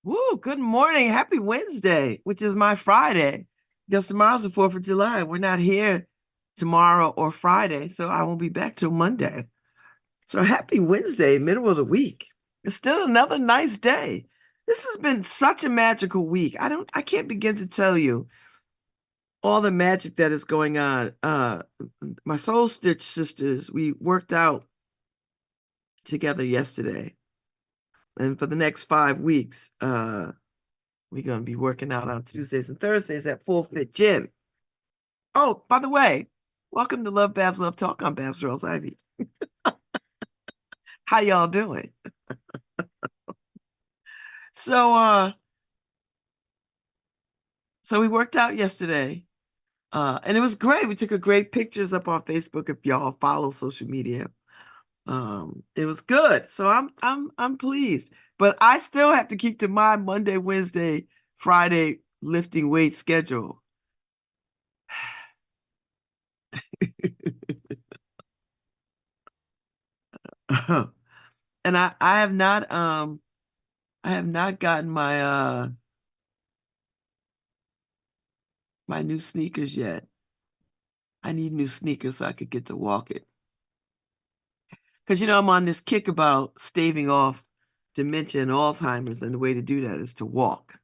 Woo, good morning. Happy Wednesday, which is my Friday. Because tomorrow's the 4th of July. We're not here tomorrow or Friday, so I won't be back till Monday. So happy Wednesday, middle of the week. It's still another nice day. This has been such a magical week. I can't begin to tell you all the magic that is going on. My Soul Stitch sisters, we worked out together yesterday. And for the next 5 weeks, we're going to be working out on Tuesdays and Thursdays at Full Fit Gym. Oh, by the way, welcome to LoveBabz, LoveTalk. I'm Babz Rawls-Ivy. How y'all doing? So, uh, so we worked out yesterday, and it was great. We took a great pictures up on Facebook if y'all follow social media. It was good. So I'm pleased. But I still have to keep to my Monday, Wednesday, Friday lifting weight schedule. And I have not gotten my new sneakers yet. I need new sneakers so I could get to walking. Because I'm on this kick about staving off dementia and Alzheimer's, and the way to do that is to walk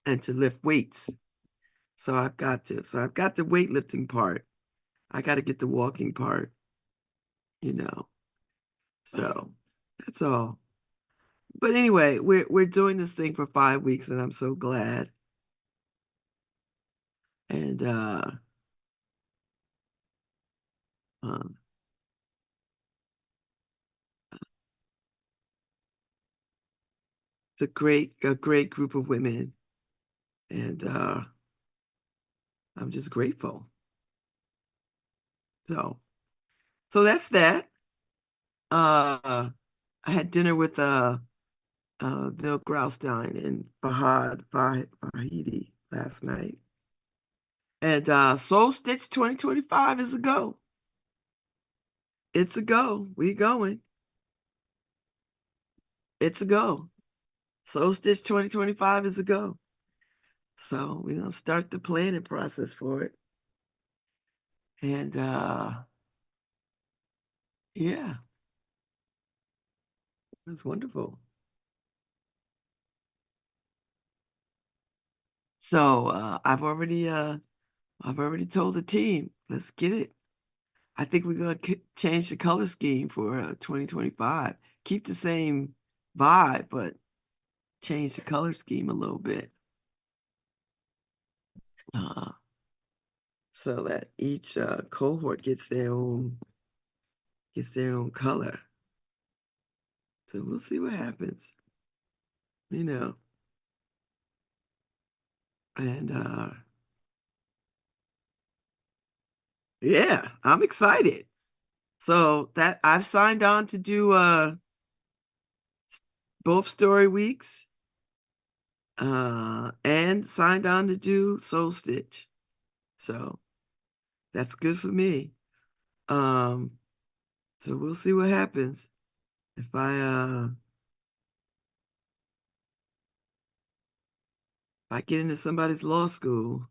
and to lift weights. So I've got to. So I've got the weightlifting part. I got to get the walking part, you know. So that's all. But anyway, we're doing this thing for 5 weeks, and I'm so glad. And um, it's a great group of women, and I'm just grateful. So, so that's that. Uh, I had dinner with Bill Graustein and Fahidi last night. And Soul Stitch 2025 is a go. It's a go. We going. It's a go. Soul Stitch 2025 is a go. So we're gonna start the planning process for it. And yeah, it's wonderful. So I've already told the team, let's get it. I think we're going to change the color scheme for 2025. Keep the same vibe, but change the color scheme a little bit, uh, so that each cohort gets their own color. So we'll see what happens, you know. And yeah, I'm excited. So that I've signed on to do both story weeks, and signed on to do Soul Stitch. So that's good for me. Um, so we'll see what happens. If I get into somebody's law school,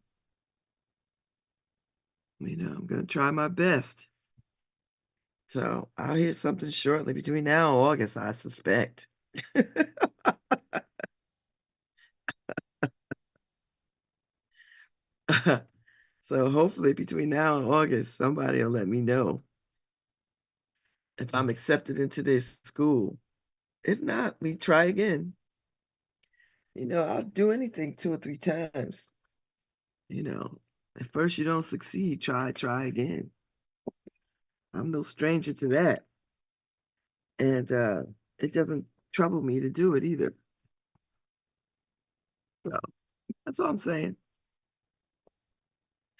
I'm gonna try my best. So I'll hear something shortly between now and August, I suspect. So hopefully between now and August, somebody will let me know if I'm accepted into this school. If not, we try again. I'll do anything 2 or 3 times. You know, at first you don't succeed, try again. I'm no stranger to that. And it doesn't trouble me to do it either. So that's all I'm saying.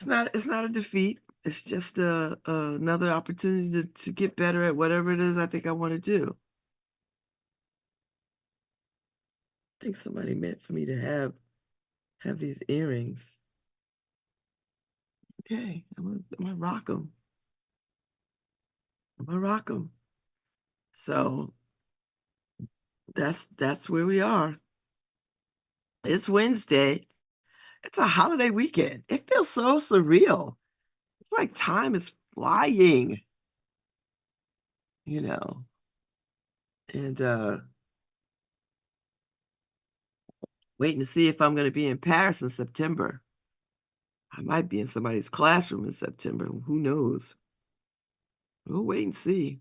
It's not a defeat. It's just another opportunity to get better at whatever it is I think I want to do. I think somebody meant for me to have these earrings. Okay, I'm gonna rock them. I'm gonna rock them. So that's where we are. It's Wednesday. It's a holiday weekend. It feels so surreal. It's like time is flying, you know. And waiting to see if I'm going to be in Paris in September. I might be in somebody's classroom in September. Who knows? We'll wait and see.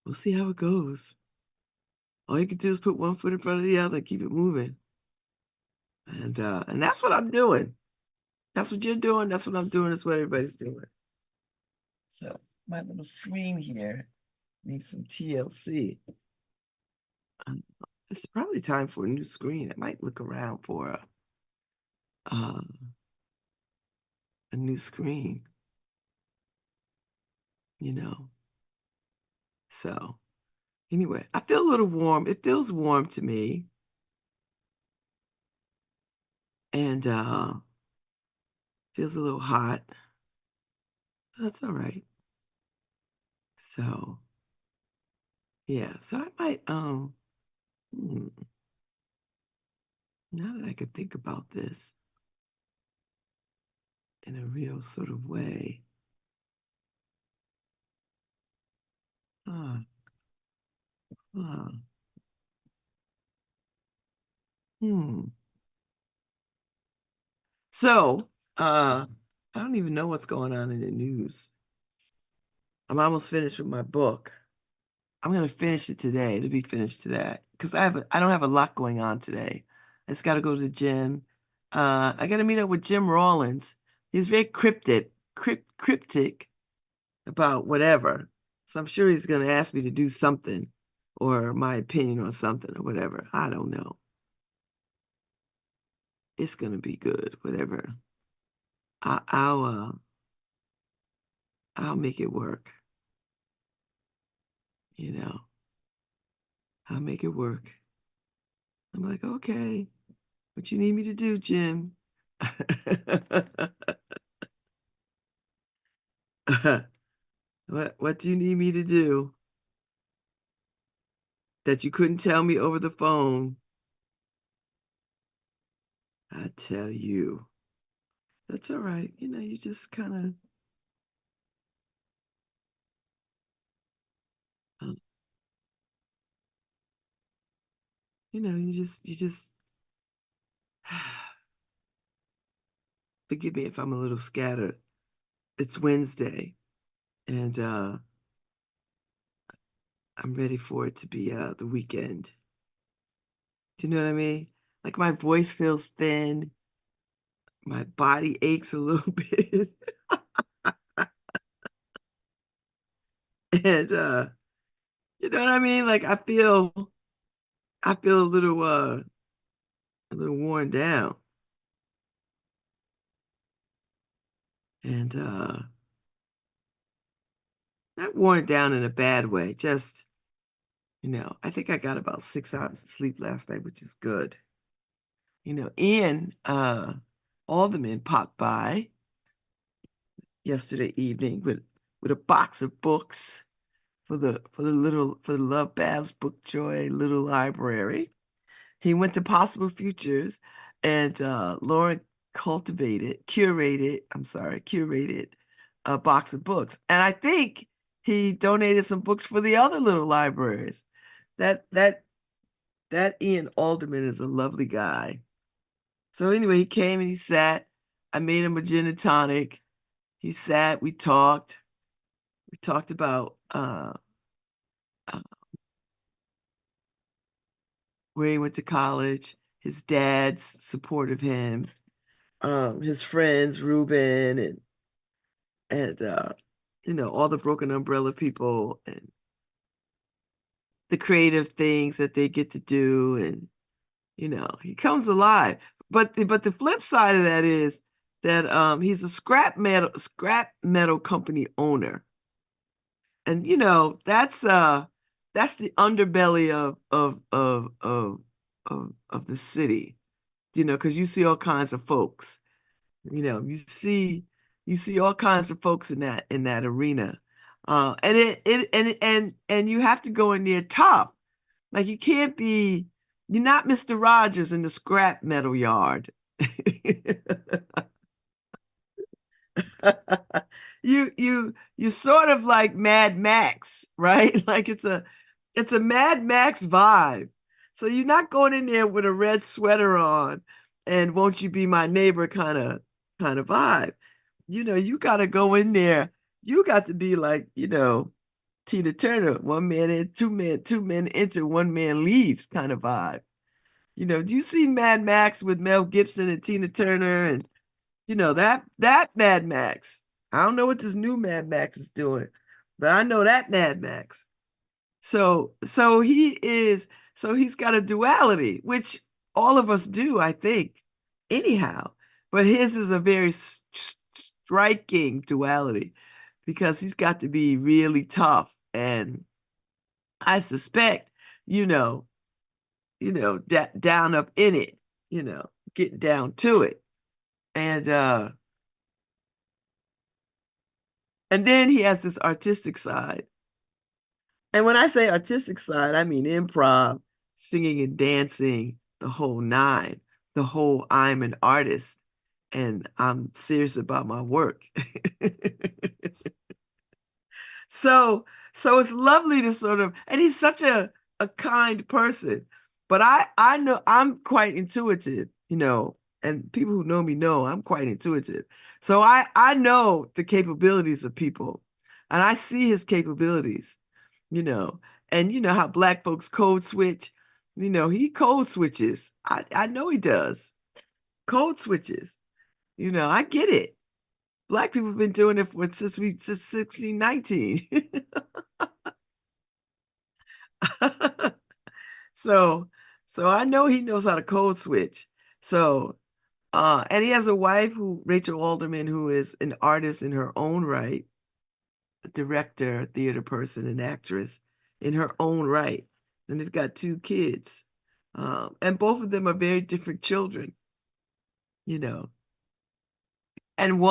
We'll see how it goes. All you can do is put one foot in front of the other and keep it moving. And that's what I'm doing. That's what you're doing. That's what I'm doing. That's what everybody's doing. So my little screen here needs some TLC. Um, it's probably time for a new screen. I might look around for uh, a new screen, you know. So anyway, I feel a little warm. It feels warm to me. And feels a little hot. That's all right. So yeah, so I might hmm, now that I could think about this in a real sort of way. Uh, uh, hmm. So I don't even know what's going on in the news. I'm almost finished with my book. I'm gonna finish it today. It'll be finished today because I don't have a lot going on today. I just got to go to the gym. I got to meet up with Jim Rawlins. He's very cryptic about whatever. So I'm sure he's gonna ask me to do something or my opinion on something or whatever. I don't know. It's gonna be good, whatever. I, I'll uh, I'll make it work. You know, I'll make it work. I'm like, okay, what you need me to do, Jim? What do you need me to do that you couldn't tell me over the phone? I tell you. That's all right. You just kind of, you just forgive me if I'm a little scattered. It's Wednesday, and I'm ready for it to be the weekend. Do you know what I mean? Like my voice feels thin, my body aches a little bit, and you know what I mean? Like I feel a little worn down, and not worn down in a bad way. Just I think I got about 6 hours of sleep last night, which is good. Ian Alderman popped by yesterday evening with a box of books for the LoveBabz Book Joy Little Library. He went to Possible Futures, and Lauren curated a box of books. And I think he donated some books for the other little libraries. That that that Ian Alderman is a lovely guy. So anyway, he came and he sat. I made him a gin and tonic. He sat, we talked. We talked about uh, where he went to college, his dad's support of him, his friends, Ruben and all the Broken Umbrella people and the creative things that they get to do. And, he comes alive. But the flip side of that is that he's a scrap metal company owner. And that's the underbelly of the city, because you see all kinds of folks. You see all kinds of folks in that arena. And you have to go in there tough. Like you can't be You're not Mr. Rogers in the scrap metal yard. You sort of like Mad Max, right? Like it's a Mad Max vibe. So you're not going in there with a red sweater on and won't you be my neighbor kind of vibe. You got to go in there. You got to be like, Tina Turner, one man in, two men enter, one man leaves kind of vibe. Do you see Mad Max with Mel Gibson and Tina Turner and that Mad Max? I don't know what this new Mad Max is doing, but I know that Mad Max. So he's got a duality, which all of us do, I think, anyhow. But his is a very striking duality because he's got to be really tough. And I suspect, you know, down up in it, getting down to it. And then he has this artistic side. And when I say artistic side, I mean improv, singing and dancing, the whole nine, the whole I'm an artist and I'm serious about my work. So so it's lovely to sort of, and he's such a kind person. But I know I'm quite intuitive, and people who know me know I'm quite intuitive. So I know the capabilities of people and I see his capabilities, you know, and you know how black folks code switch, he code switches. I know he does. Code switches. I get it. Black people have been doing it since 1619. So, so I know he knows how to code switch. So, and he has a wife Rachel Alderman, who is an artist in her own right, a director, theater person, an actress in her own right. And they've got two kids. And both of them are very different children, you know. And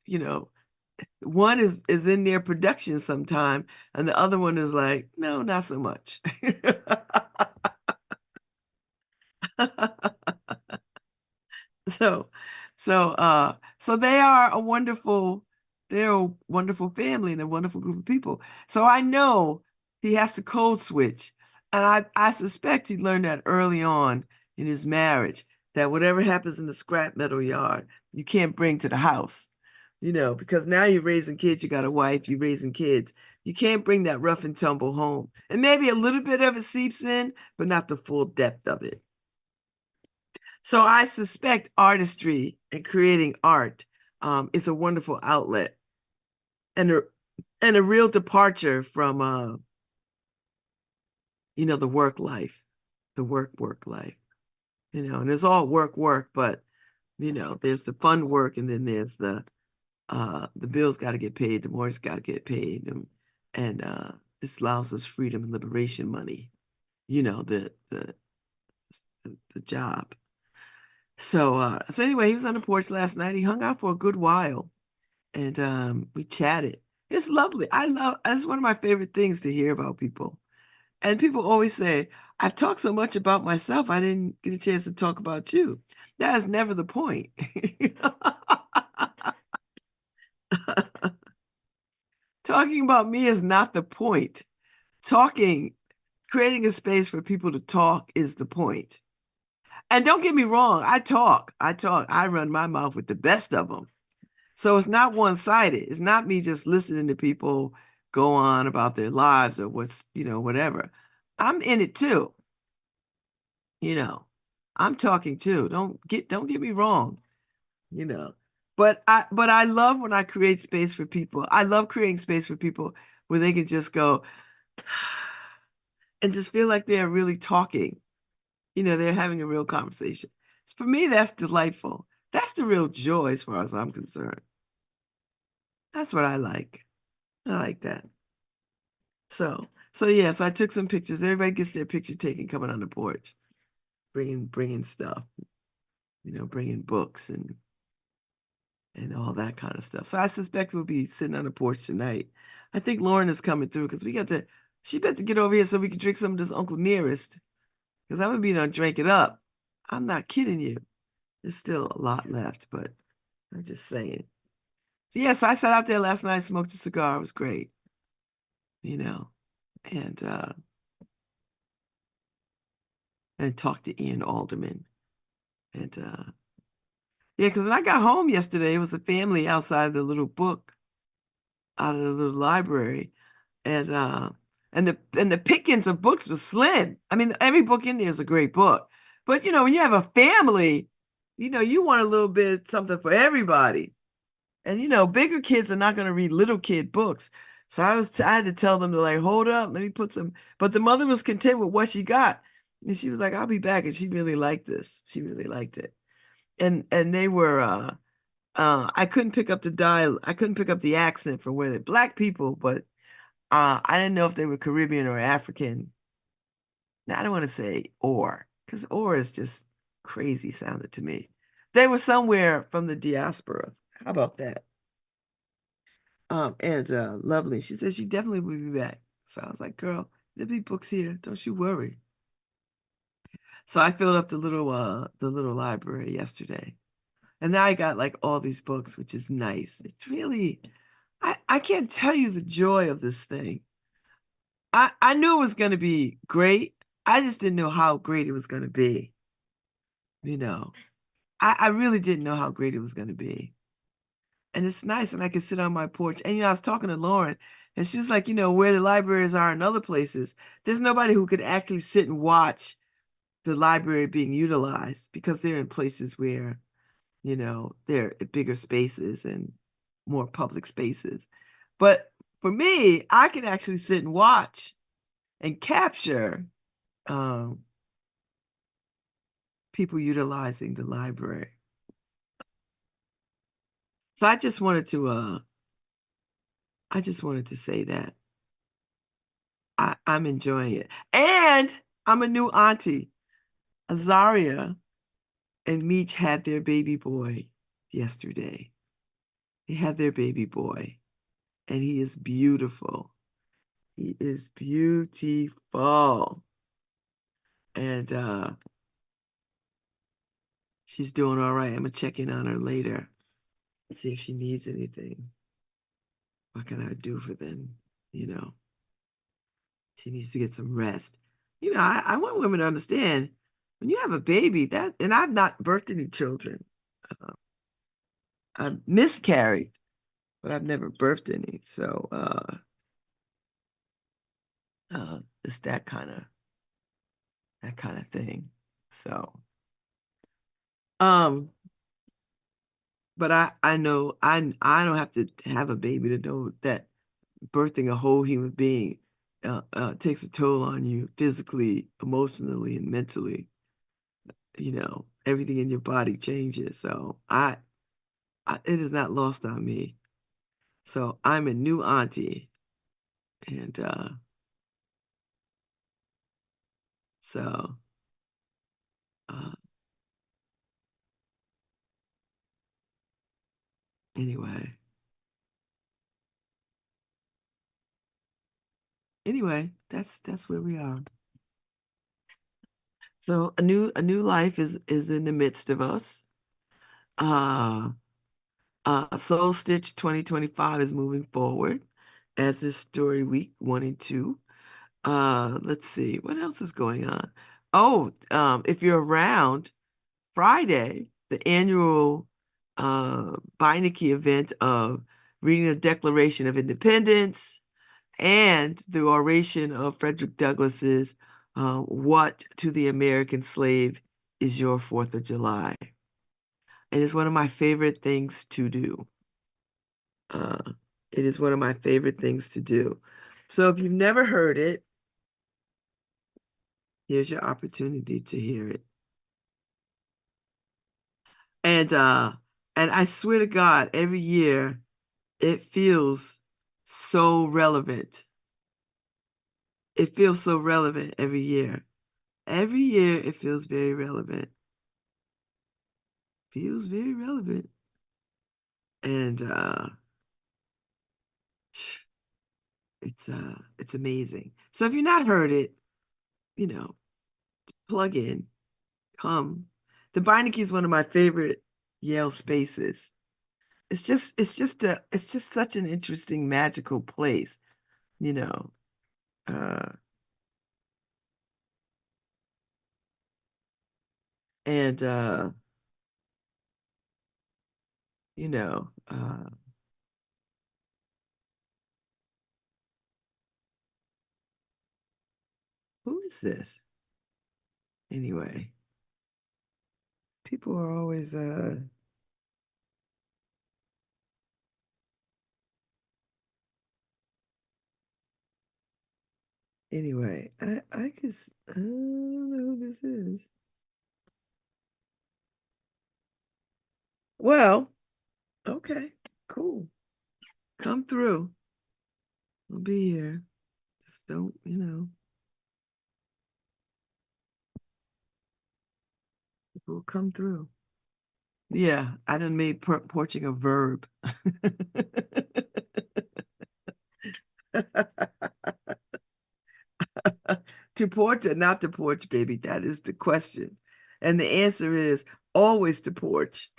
you know, one is in their production sometime, and the other one is like, no, not so much. So, so they're a wonderful family and a wonderful group of people. So I know he has to code switch. And I suspect he learned that early on in his marriage, that whatever happens in the scrap metal yard, you can't bring to the house, because now you're raising kids, you got a wife, you're raising kids. You can't bring that rough and tumble home. And maybe a little bit of it seeps in, but not the full depth of it. So I suspect artistry and creating art is a wonderful outlet and a real departure from the work life, the work life. And it's all work, but there's the fun work, and then there's the bills got to get paid, the mortgage got to get paid, and this allows us freedom and liberation money, the job. So anyway, he was on the porch last night. He hung out for a good while, and we chatted. It's lovely. That's one of my favorite things to hear about people. And people always say, I've talked so much about myself, I didn't get a chance to talk about you. That is never the point. Talking about me is not the point. Creating a space for people to talk is the point. And don't get me wrong, I talk. I run my mouth with the best of them. So it's not one-sided. It's not me just listening to people go on about their lives or whatever. I'm in it too. You know, I'm talking too. Don't get me wrong, you know. But I love when I create space for people. I love creating space for people where they can just go and just feel like they're really talking. They're having a real conversation. For me, that's delightful. That's the real joy as far as I'm concerned. That's what I like. I like that. So yeah, so I took some pictures. Everybody gets their picture taken coming on the porch, bringing stuff, bringing books and all that kind of stuff. So I suspect we'll be sitting on the porch tonight. I think Lauren is coming through because she better get over here so we can drink some of this Uncle Nearest. Because I'm gonna be done drink it up. I'm not kidding you. There's still a lot left, but I'm just saying. So yeah, so I sat out there last night, smoked a cigar. It was great, you know, and uh and talked to Ian Alderman. And yeah, because when I got home yesterday, it was a family outside the little book, out of the little library. And the pickings of books was slim. I mean, every book in there is a great book. But when you have a family, you want a little bit something for everybody. And bigger kids are not going to read little kid books. So I had to tell them to like hold up, let me put some. But the mother was content with what she got, and she was like, "I'll be back." And she really liked this. She really liked it. And they were I couldn't pick up the dial. I couldn't pick up the accent for where they're black people, but I didn't know if they were Caribbean or African. Now I don't want to say because or is just crazy sounded to me. They were somewhere from the diaspora. How about that? And lovely. She said she definitely will be back. So I was like, girl, there'll be books here. Don't you worry. So I filled up the little library yesterday. And now I got like all these books, which is nice. It's really I can't tell you the joy of this thing. I knew it was gonna be great. I just didn't know how great it was gonna be. You know. I really didn't know how great it was gonna be. And it's nice, and I could sit on my porch. And I was talking to Lauren, and she was like, where the libraries are in other places, there's nobody who could actually sit and watch the library being utilized because they're in places where, they're bigger spaces and more public spaces. But for me, I can actually sit and watch and capture um, people utilizing the library. So I just wanted to say that. I'm enjoying it. And I'm a new auntie. Azaria and Meech had their baby boy yesterday. They had their baby boy, and he is beautiful. He is beautiful. And she's doing all right. I'm gonna check in on her later, see if she needs anything. What can I do for them? You know, she needs to get some rest. I want women to understand when you have a baby and I've not birthed any children. Uh, I've miscarried, but I've never birthed any. So it's that kind of thing. So um, but I know I don't have to have a baby to know that birthing a whole human being takes a toll on you physically, emotionally, and mentally. Everything in your body changes. So it is not lost on me. So I'm a new auntie, and so uh, anyway, that's where we are. So a new life is in the midst of us. Uh, Soul Stitch 2025 is moving forward, as is Story Week 1 and 2. Let's see, what else is going on? Oh, if you're around Friday, the annual Beinecke event of reading the Declaration of Independence and the oration of Frederick Douglass's What to the American Slave is Your Fourth of July? It is one of my favorite things to do. Uh, it is one of my favorite things to do. So if you've never heard it, here's your opportunity to hear it. And I swear to God, every year it feels so relevant. It feels so relevant every year. Every year it feels very relevant. Feels very relevant. And it's amazing. So if you've not heard it, you know, plug in, come. The Beinecke is one of my favorite Yale spaces. It's just such an interesting, magical place, you know. Uh, and you know, who is this? Anyway, people are always anyway, I guess I don't know who this is. Well, okay, cool. Come through. I'll be here. Just don't, we'll come through. Yeah, I done made porching a verb. To porch or not to porch, baby? That is the question. And the answer is always to porch.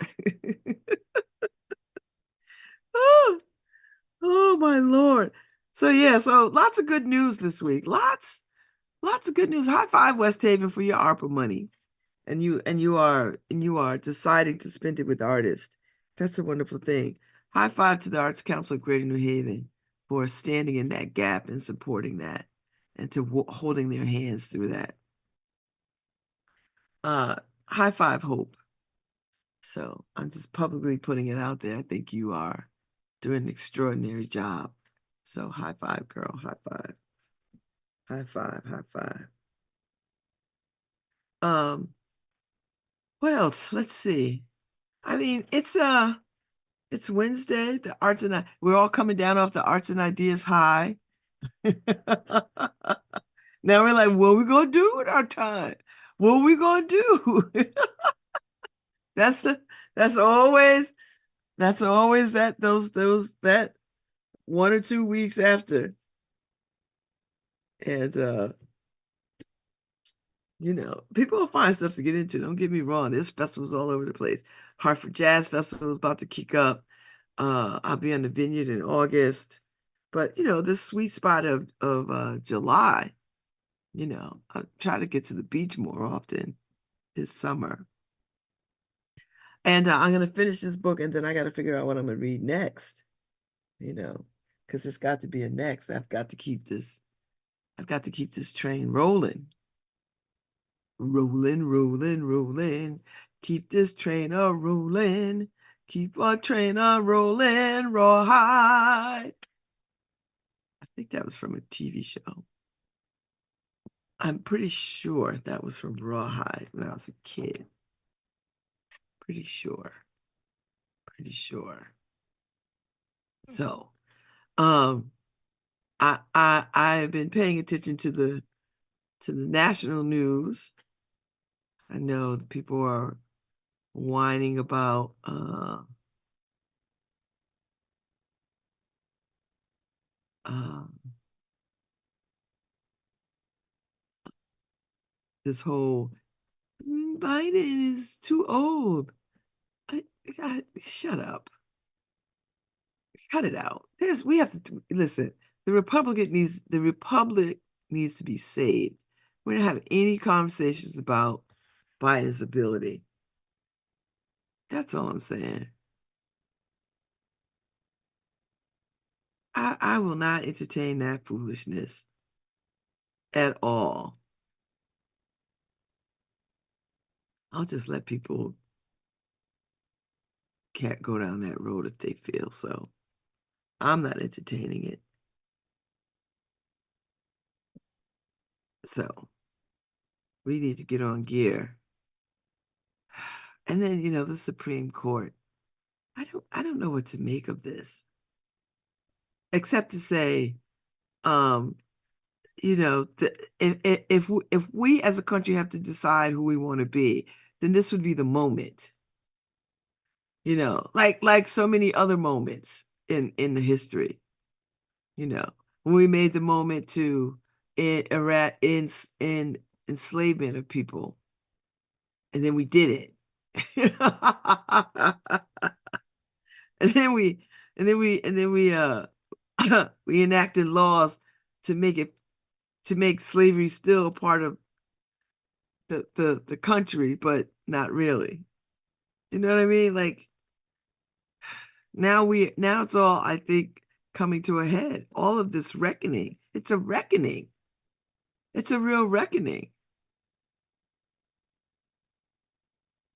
Oh, oh my Lord. So yeah, so lots of good news this week. Lots of good news. High five, West Haven, for your ARPA money. And you are deciding to spend it with artists. That's a wonderful thing. High five to the Arts Council of Greater New Haven for standing in that gap and supporting that and to holding their hands through that. Uh, high five, Hope. So I'm just publicly putting it out there. I think you are doing an extraordinary job. So high five, girl. High five. High five. High five. Um, what else? Let's see. I mean, it's Wednesday. The arts and we're all coming down off the arts and ideas high. Now we're like, what are we gonna do with our time? What are we gonna do? That's the that's always that those that 1 or 2 weeks after. And people will find stuff to get into. Don't get me wrong. There's festivals all over the place. Hartford Jazz Festival is about to kick up. I'll be on the Vineyard in August. But this sweet spot of July, I try to get to the beach more often this summer. And I'm gonna finish this book, and then I got to figure out what I'm gonna read next. You know, because it's got to be a next. I've got to keep this. I've got to keep this train rolling. Rolling, rolling, rolling. Keep this train a rolling. Keep our train a rolling, rawhide. I think that was from a TV show. I'm pretty sure that was from Rawhide when I was a kid. Pretty sure. Pretty sure. So, um, I've been paying attention to the national news. I know the people are whining about uh, this whole Biden is too old. Shut up. Cut it out. We have to listen. The republic needs to be saved. We don't have any conversations about Biden's ability. That's all I'm saying. I will not entertain that foolishness at all. I'll just let people can't go down that road if they feel so. I'm not entertaining it. So we need to get on gear. And then, the Supreme Court. I don't know what to make of this, except to say, um, if we as a country have to decide who we want to be, then this would be the moment. Like so many other moments in the history. When we made the moment to in Iraq in enslavement of people, and then we did it. And then we we enacted laws to make slavery still a part of the country, but not really. You know what I mean? Like now it's all, I think, coming to a head. All of this reckoning. It's a reckoning. It's a real reckoning.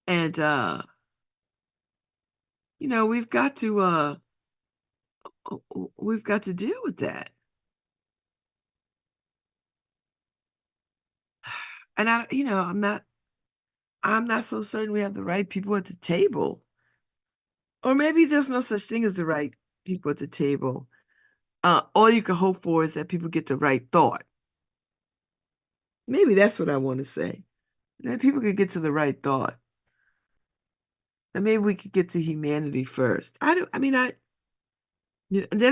And we've got to deal with that. And I'm not so certain we have the right people at the table. Or maybe there's no such thing as the right people at the table. All you can hope for is that people get the right thought. Maybe that's what I want to say. That people could get to the right thought. And maybe we could get to humanity first. Then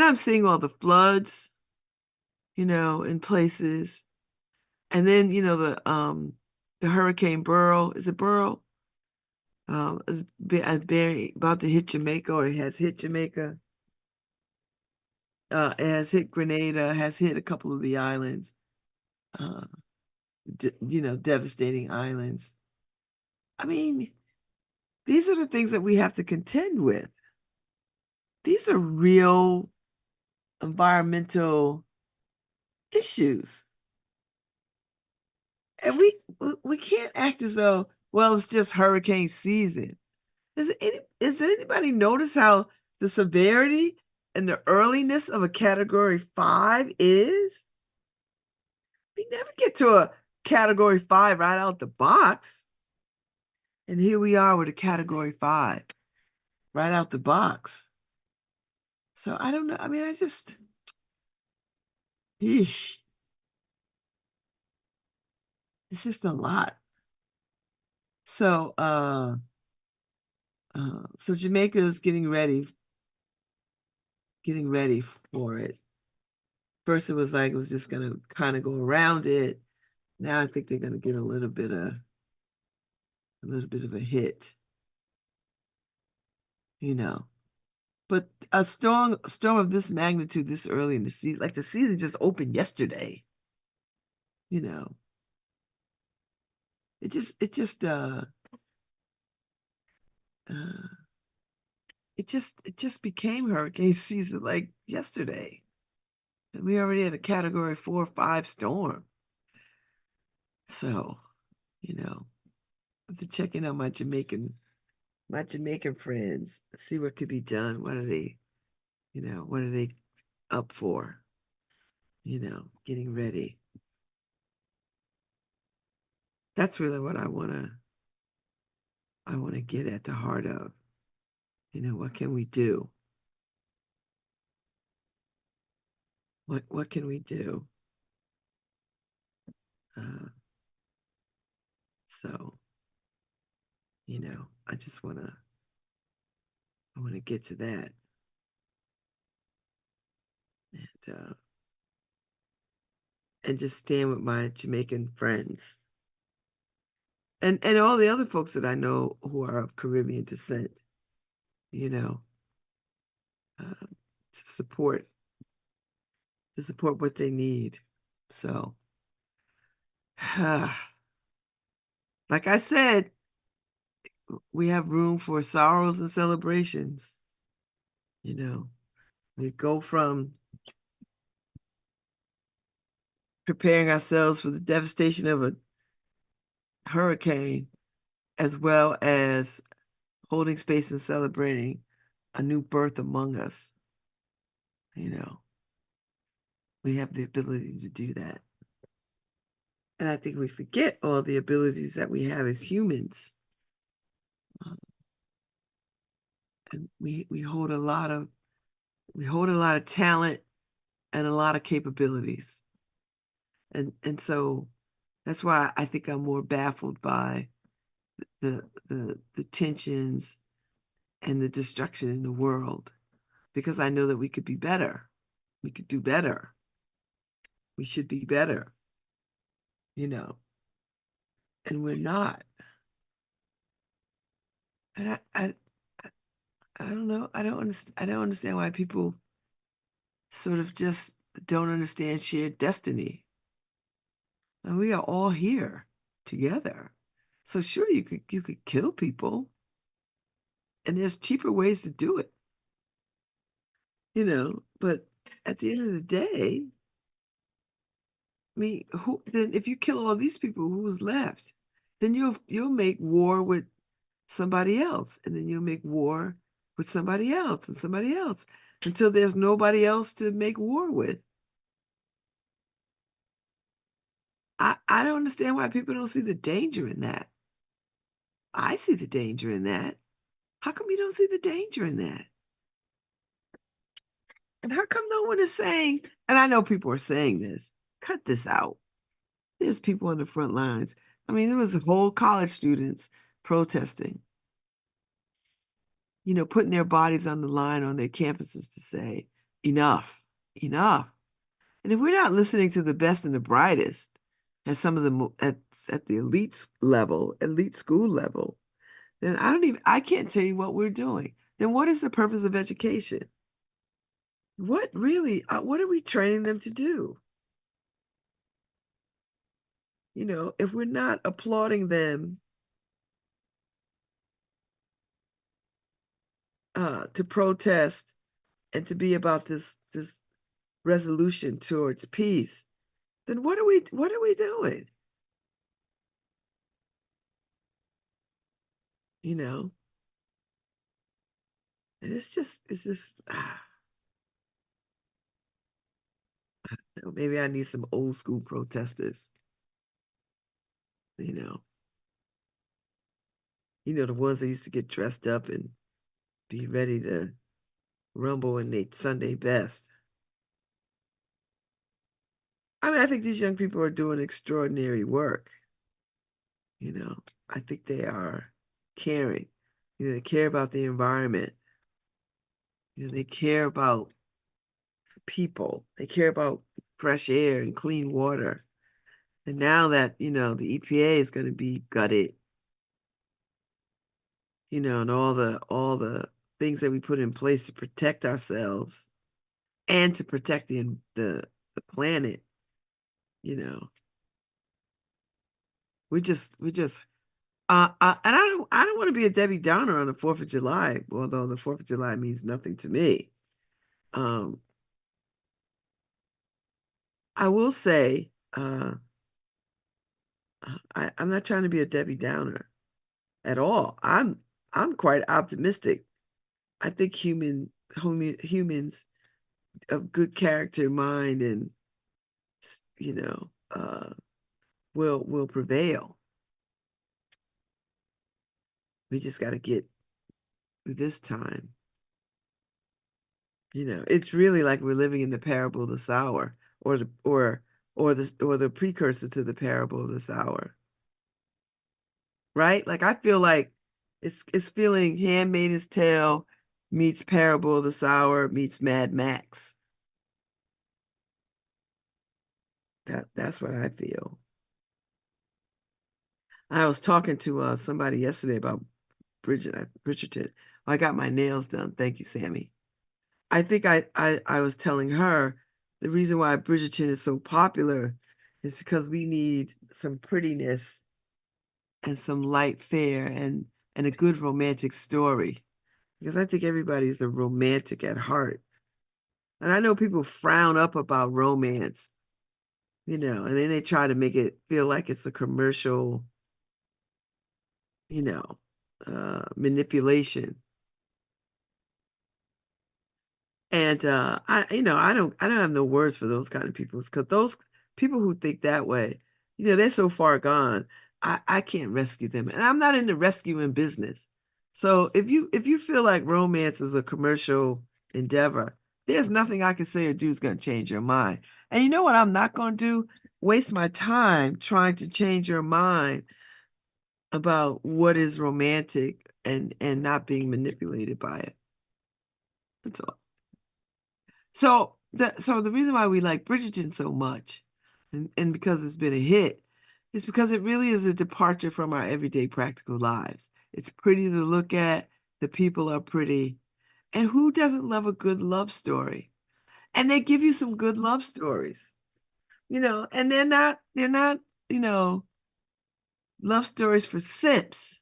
I'm seeing all the floods, in places. And then, the Hurricane Burrow, is it Burrow? About to hit Jamaica, or it has hit Jamaica. It has hit Grenada, has hit a couple of the islands, uh, devastating islands. I mean, these are the things that we have to contend with. These are real environmental issues. And we can't act as though, well, it's just hurricane season. Does anybody notice how the severity and the earliness of a category 5 is? We never get to a category 5 right out the box. And here we are with a category 5 right out the box. So I don't know. I mean, eesh, it's just a lot. So, so Jamaica is getting ready for it. First, it was just going to kind of go around it. Now I think they're going to get a little bit of a hit, But a storm of this magnitude this early in the season, like the season just opened yesterday, you know. Uh, it just became hurricane season like yesterday. And we already had a category 4 or 5 storm. So, to check in on my Jamaican friends, see what could be done. What are they up for? Getting ready. That's really what I wanna get at the heart of. What can we do? What can we do? So, I just I wanna get to that. And just stand with my Jamaican friends. And all the other folks that I know who are of Caribbean descent, to support what they need. So, like I said, we have room for sorrows and celebrations. We go from preparing ourselves for the devastation of a hurricane, as well as holding space and celebrating a new birth among us. We have the ability to do that. And I think we forget all the abilities that we have as humans. And we hold a lot of talent and a lot of capabilities. And so that's why I think I'm more baffled by the tensions and the destruction in the world, because I know that we could be better. We could do better. We should be better. and we're not. And I don't know. I don't understand why people sort of just don't understand shared destiny. And we are all here together. So sure, you could kill people, and there's cheaper ways to do it, But at the end of the day, I mean, who then if you kill all these people, who's left? Then you'll make war with somebody else, and then you'll make war with somebody else and somebody else until there's nobody else to make war with. I don't understand why people don't see the danger in that. I see the danger in that. How come you don't see the danger in that? And how come no one is saying, and I know people are saying this, cut this out. There's people on the front lines. I mean, there was whole college students protesting, putting their bodies on the line on their campuses to say, enough, enough. And if we're not listening to the best and the brightest at some of the at the elite school level, then I can't tell you what we're doing. Then what is the purpose of education? What are we training them to do? If we're not applauding them to protest and to be about this resolution towards peace, then what are we doing? You know, and it's just maybe I need some old school protesters, you know. The ones that used to get dressed up and be ready to rumble in their Sunday best. I mean, I think these young people are doing extraordinary work. I think they are caring. They care about the environment. They care about people. They care about fresh air and clean water. And now that, the EPA is going to be gutted, and all the things that we put in place to protect ourselves and to protect the planet, you know, we just and I don't want to be a Debbie Downer on the 4th of July, although the 4th of July means nothing to me. Um, I will say, I'm not trying to be a Debbie Downer at all. I'm quite optimistic. I think humans of good character, mind, and you know, uh, will prevail. We just got to get through this time. It's really like we're living in the parable of the sower, or the precursor to the parable of the sower, right? Like I feel like it's feeling Handmaid's Tale meets Parable of the Sower meets Mad Max. That's what I feel. I was talking to somebody yesterday about Bridgerton. I got my nails done. Thank you, Sammy. I think I was telling her the reason why Bridgerton is so popular is because we need some prettiness and some light fare and a good romantic story. Because I think everybody's a romantic at heart. And I know people frown up about romance, and then they try to make it feel like it's a commercial, you know, manipulation. And I don't have no words for those kind of people because those people who think that way, they're so far gone. I can't rescue them. And I'm not in the rescuing business. So if you feel like romance is a commercial endeavor, there's nothing I can say or do is going to change your mind. And you know what I'm not going to do? Waste my time trying to change your mind about what is romantic and not being manipulated by it. That's all. So the reason why we like Bridgerton so much, and because it's been a hit, is because it really is a departure from our everyday practical lives. It's pretty to look at, the people are pretty, and who doesn't love a good love story? And they give you some good love stories, and they're not, you know, love stories for simps.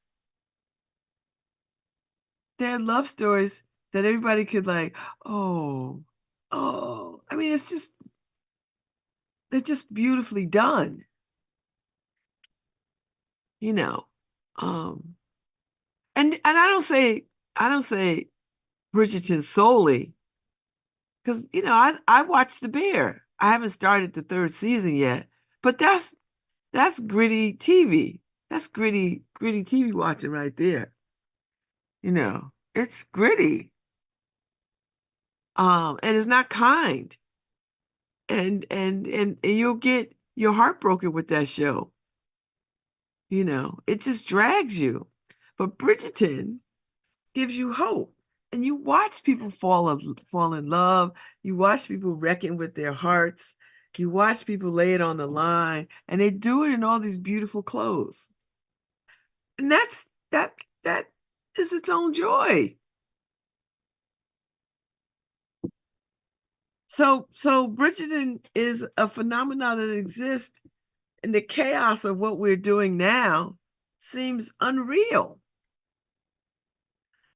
They're love stories that everybody could like, oh, oh. I mean, they're just beautifully done, you know. Um, and I don't say Bridgerton solely because I watched The Bear. I haven't started the third season yet, but that's gritty TV. That's gritty TV watching right there. It's gritty. And it's not kind. And you'll get your heart broken with that show. It just drags you. But Bridgerton gives you hope. And you watch people fall in love. You watch people reckon with their hearts. You watch people lay it on the line, and they do it in all these beautiful clothes. And that is its own joy. So Bridgerton is a phenomenon that exists, and the chaos of what we're doing now seems unreal.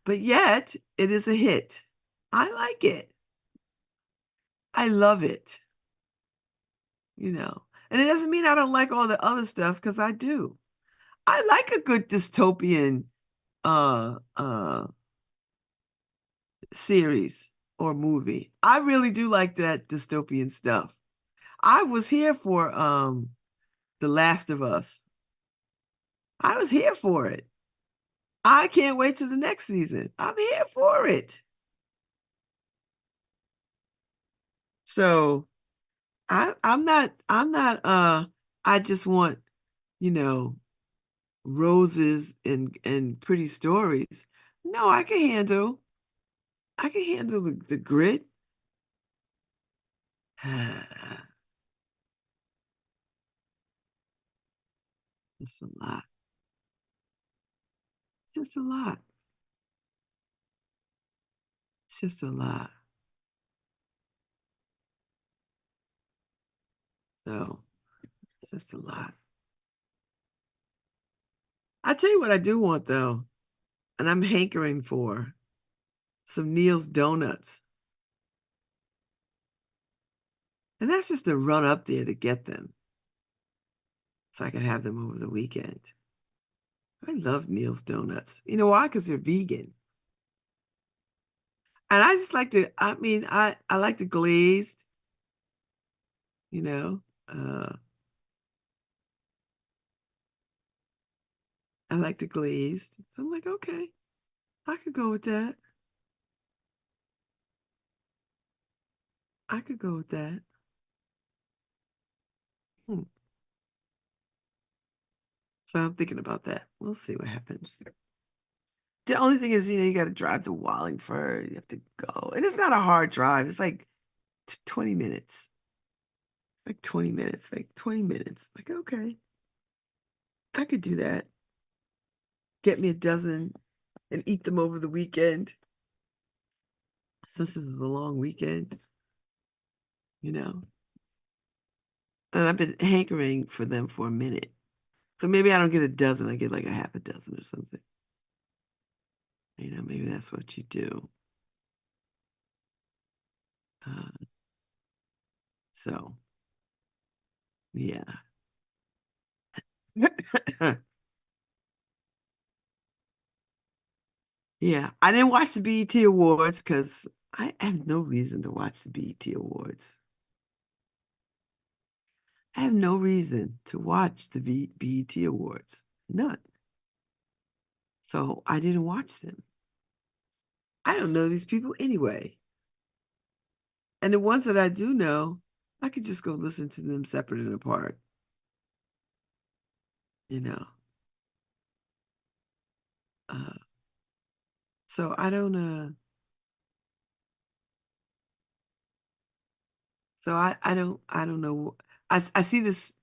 But yet, it is a hit. I like it. I love it, you know. And it doesn't mean I don't like all the other stuff because I do. I like a good dystopian series or movie. I really do like that dystopian stuff. I was here for The Last of Us. I was here for it. I can't wait to the next season. I'm here for it. So I'm not I just want, you know, roses and pretty stories. No, I can handle the grit. It's a lot. It's just a lot. It's just a lot. So it's just a lot. I tell you what I do want though, and I'm hankering for some Neil's donuts. And that's just to run up there to get them so I can have them over the weekend. I love Neil's donuts. You know why? Because they're vegan. And I just like I mean, I like the glazed, you know. I like the glazed. So I'm like, okay, I could go with that. I could go with that. Hmm. So I'm thinking about that. We'll see what happens. The only thing is, you got to drive to Wallingford. You have to go. And it's not a hard drive. It's like 20 minutes. Like 20 minutes. Like 20 minutes. Like, okay, I could do that. Get me a dozen and eat them over the weekend. Since this is a long weekend, you know. And I've been hankering for them for a minute. So maybe I don't get a dozen, I get like a half a dozen or something. Maybe that's what you do. Uh, so, yeah. Yeah, I didn't watch the BET Awards because I have no reason to watch the BET Awards. I have no reason to watch the BET Awards. None. So I didn't watch them. I don't know these people anyway. And the ones that I do know, I could just go listen to them separate and apart, you know. Uh, so I don't know. I see this.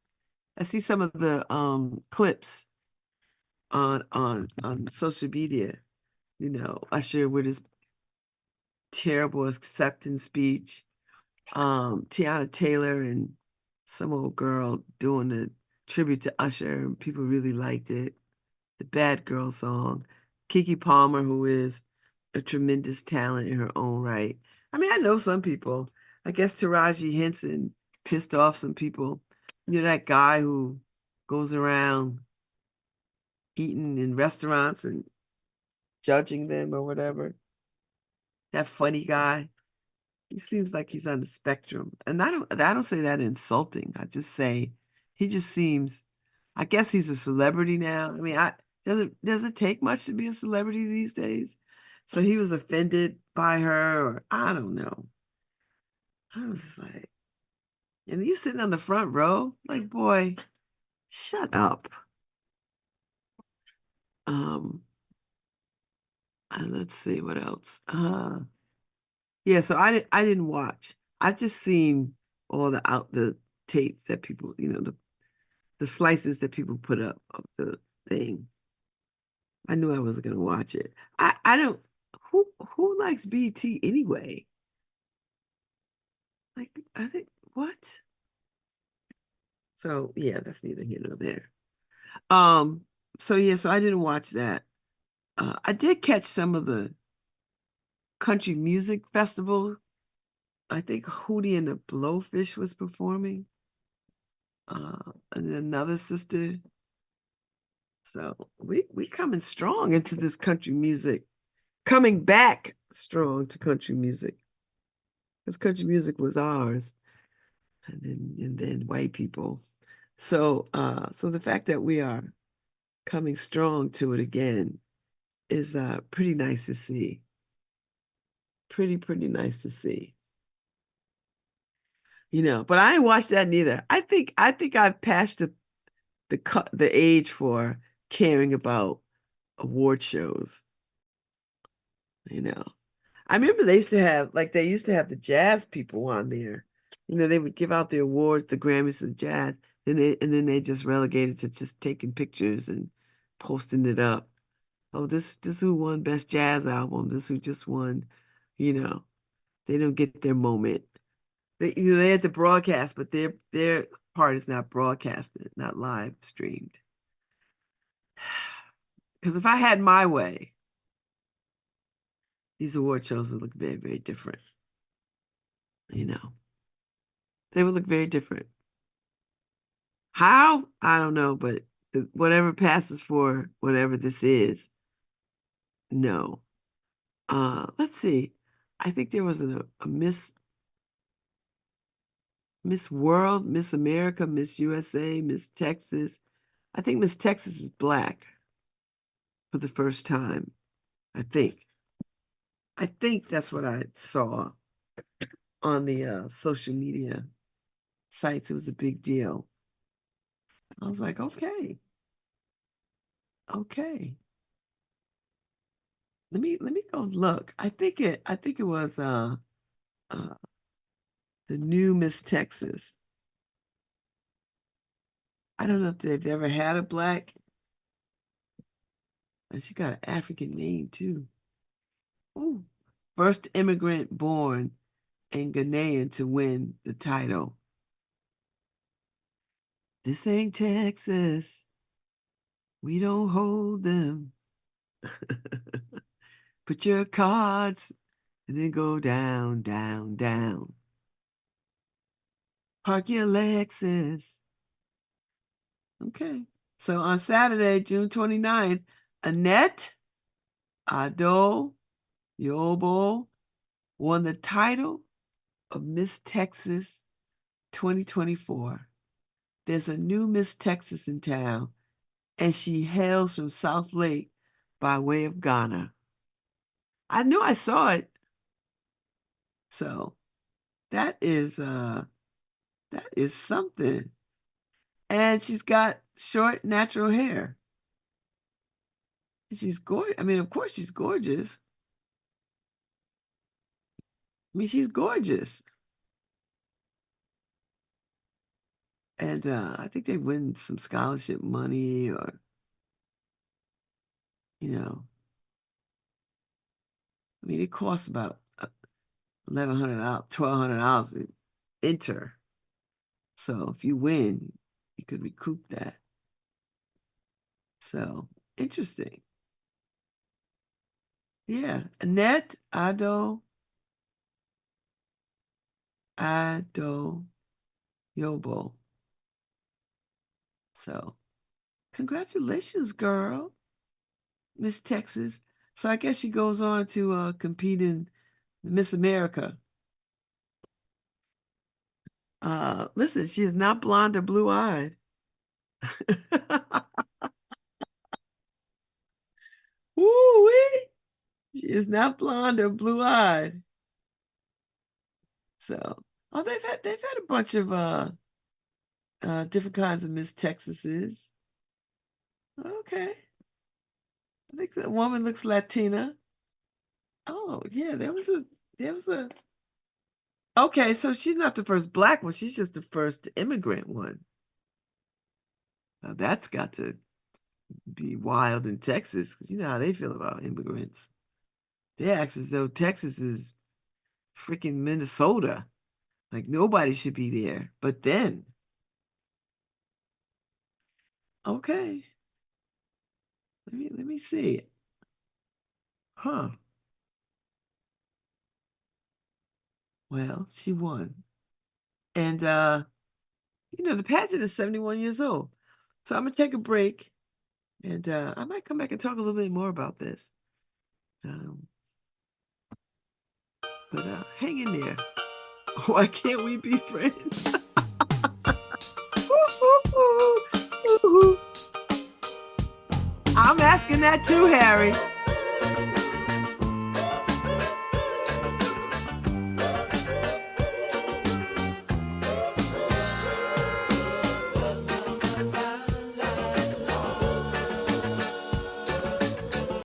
I see some of the clips on social media, Usher with his terrible acceptance speech, Tiana Taylor and some old girl doing a tribute to Usher, and people really liked it. The Bad Girl song. Kiki Palmer, who is a tremendous talent in her own right. I mean, I know some people. I guess Taraji Henson pissed off some people. That guy who goes around eating in restaurants and judging them or whatever. That funny guy. He seems like he's on the spectrum. And I don't say that insulting. I just say he just seems, I guess he's a celebrity now. I mean, does it take much to be a celebrity these days? So he was offended by her, or I don't know. I was like, and you sitting on the front row, like, boy, shut up. Um, and let's see what else. Yeah, so I didn't watch. I just seen all the tapes that people, the slices that people put up of the thing. I knew I wasn't gonna watch it. I don't who likes BT anyway? Like I think what? So yeah, that's neither here nor there. Um, so yeah, so I didn't watch that. I did catch some of the country music festival. I think Hootie and the Blowfish was performing. And another sister. So we coming strong into this country music, coming back strong to country music. Because country music was ours, and then white people. So the fact that we are coming strong to it again is pretty nice to see. Pretty nice to see. But I ain't watched that neither. I think I've passed the age for caring about award shows, you know. I remember they used to have the jazz people on there. They would give out the awards, the Grammys and jazz, and then they just relegated to just taking pictures and posting it up. Oh, this who won best jazz album, this who just won, you know. They don't get their moment. They had to broadcast, but their part is not broadcasted, not live streamed. Because if I had my way, these award shows would look very, very different. You know, they would look very different. How? I don't know, but whatever passes for whatever this is, no. Let's see. I think there was a Miss World, Miss America, Miss USA, Miss Texas. I think Miss Texas is black for the first time. I think. I think that's what I saw on the social media sites. It was a big deal. I was like, okay, okay. Let me go look. I think it was uh the new Miss Texas. I don't know if they've ever had a black, and she got an African name too. Ooh. First immigrant born and Ghanaian to win the title. This ain't Texas. We don't hold them. Put your cards and then go down, down, down. Park your Lexus. Okay. So on Saturday, June 29th, Annette Ado Yobo won the title of Miss Texas 2024. There's a new Miss Texas in town, and she hails from South Lake by way of Ghana. I knew I saw it. So that is something. And she's got short natural hair. She's gorgeous. I mean, of course she's gorgeous. I mean, she's gorgeous. And I think they win some scholarship money or, you know, I mean, it costs about $1,100, $1,200 to enter. So if you win, you could recoup that. So interesting. Yeah. Annette Ado Yobo. So congratulations, girl, Miss Texas. So I guess she goes on to compete in Miss America. Listen, she is not blonde or blue-eyed. Woo-wee. She is not blonde or blue-eyed. So, oh, they've had a bunch of different kinds of Miss Texases. Okay. I think the woman looks Latina. Oh, yeah, there was a okay, so she's not the first black one, she's just the first immigrant one. Now that's got to be wild in Texas, because you know how they feel about immigrants. They act as though Texas is freaking Minnesota. Like nobody should be there. But then, okay, let me see. Huh. Well, she won. And the pageant is 71 years old. So I'm gonna take a break and I might come back and talk a little bit more about this. Um, but hang in there. Why can't we be friends? I'm asking that too, Harry.